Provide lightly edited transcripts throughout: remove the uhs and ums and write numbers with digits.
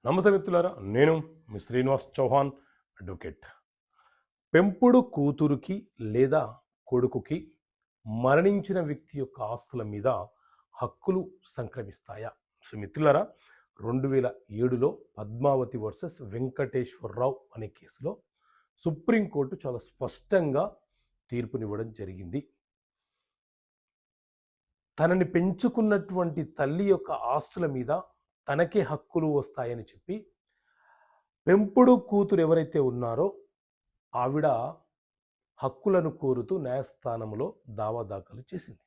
నమస్తే మిత్రులారా, నేను మీ శ్రీనివాస్ చౌహాన్ అడ్వకేట్. పెంపుడు కూతురుకి లేదా కొడుకుకి మరణించిన వ్యక్తి యొక్క ఆస్తుల మీద హక్కులు సంక్రమిస్తాయా? సో మిత్రులారా, 2007లో పద్మావతి వర్సెస్ వెంకటేశ్వరరావు అనే కేసులో సుప్రీంకోర్టు చాలా స్పష్టంగా తీర్పునివ్వడం జరిగింది. తనని పెంచుకున్నటువంటి తల్లి యొక్క ఆస్తుల మీద తనకే హక్కులు వస్తాయని చెప్పి పెంపుడు కూతురు ఎవరైతే ఉన్నారో ఆవిడ హక్కులను కోరుతూ న్యాయస్థానంలో దావా దాఖలు చేసింది.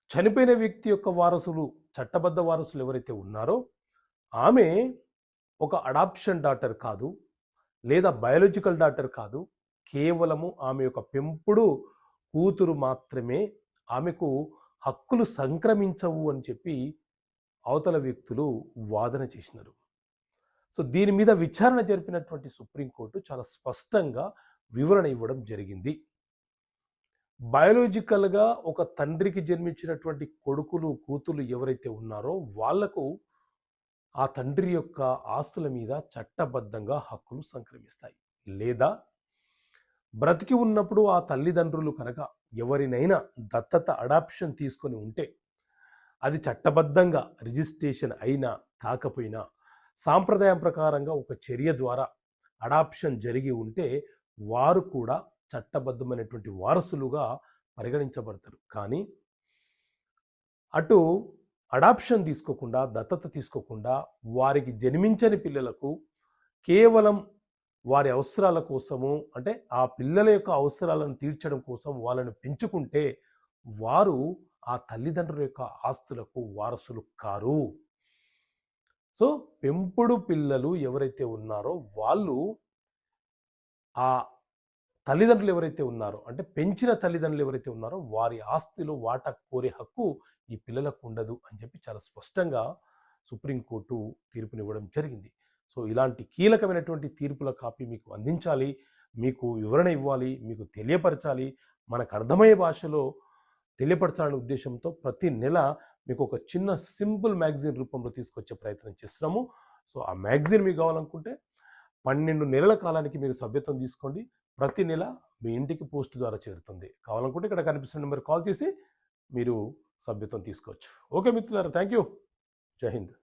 చనిపోయిన వ్యక్తి యొక్క వారసులు, చట్టబద్ధ వారసులు ఎవరైతే ఉన్నారో ఆమె ఒక అడాప్షన్ డాటర్ కాదు, లేదా బయాలజికల్ డాటర్ కాదు, కేవలము ఆమె యొక్క పెంపుడు కూతురు మాత్రమే, ఆమెకు హక్కులు సంక్రమించవు అని చెప్పి అవతల వ్యక్తులు వాదన చేసినారు. సో దీని మీద విచారణ జరిపినటువంటి సుప్రీంకోర్టు చాలా స్పష్టంగా వివరణ ఇవ్వడం జరిగింది. బయాలజికల్గా ఒక తండ్రికి జన్మించినటువంటి కొడుకులు కూతులు ఎవరైతే ఉన్నారో వాళ్లకు ఆ తండ్రి యొక్క ఆస్తుల మీద చట్టబద్ధంగా హక్కులు సంక్రమిస్తాయి. లేదా బ్రతికి ఉన్నప్పుడు ఆ తల్లిదండ్రులు కనుక ఎవరినైనా దత్తత అడాప్షన్ తీసుకొని ఉంటే, అది చట్టబద్ధంగా రిజిస్ట్రేషన్ అయినా కాకపోయినా సాంప్రదాయం ప్రకారంగా ఒక చర్య ద్వారా అడాప్షన్ జరిగి ఉంటే వారు కూడా చట్టబద్ధమైనటువంటి వారసులుగా పరిగణించబడతారు. కానీ అటు అడాప్షన్ తీసుకోకుండా, దత్తత తీసుకోకుండా వారికి జన్మించని పిల్లలకు కేవలం వారి అవసరాల కోసము, అంటే ఆ పిల్లల యొక్క అవసరాలను తీర్చడం కోసం వాళ్ళను పెంచుకుంటే వారు ఆ తల్లిదండ్రుల యొక్క ఆస్తులకు వారసులు కారు. సో పెంపుడు పిల్లలు ఎవరైతే ఉన్నారో వాళ్ళు ఆ తల్లిదండ్రులు ఎవరైతే ఉన్నారో, అంటే పెంచిన తల్లిదండ్రులు ఎవరైతే ఉన్నారో వారి ఆస్తిలో వాటా కోరే హక్కు ఈ పిల్లలకు ఉండదు అని చెప్పి చాలా స్పష్టంగా సుప్రీంకోర్టు తీర్పునివ్వడం జరిగింది. సో ఇలాంటి కీలకమైనటువంటి తీర్పుల కాపీ మీకు అందించాలి, మీకు వివరణ ఇవ్వాలి, మీకు తెలియపరచాలి, మనకు అర్థమయ్యే భాషలో తెలియపరచాలనే ఉద్దేశంతో ప్రతి నెల మీకు ఒక చిన్న సింపుల్ మ్యాగజైన్ రూపంలో తీసుకొచ్చే ప్రయత్నం చేస్తున్నాము. సో ఆ మ్యాగజైన్ మీకు కావాలనుకుంటే 12 నెలల కాలానికి మీరు సభ్యత్వం తీసుకోండి. ప్రతి నెల మీ ఇంటికి పోస్ట్ ద్వారా చేరుతుంది. కావాలనుకుంటే ఇక్కడ కనిపిస్తున్న నెంబర్ కాల్ చేసి మీరు సభ్యత్వం తీసుకోవచ్చు. ఓకే మిత్రులారా, థ్యాంక్ యూ. జై హింద్.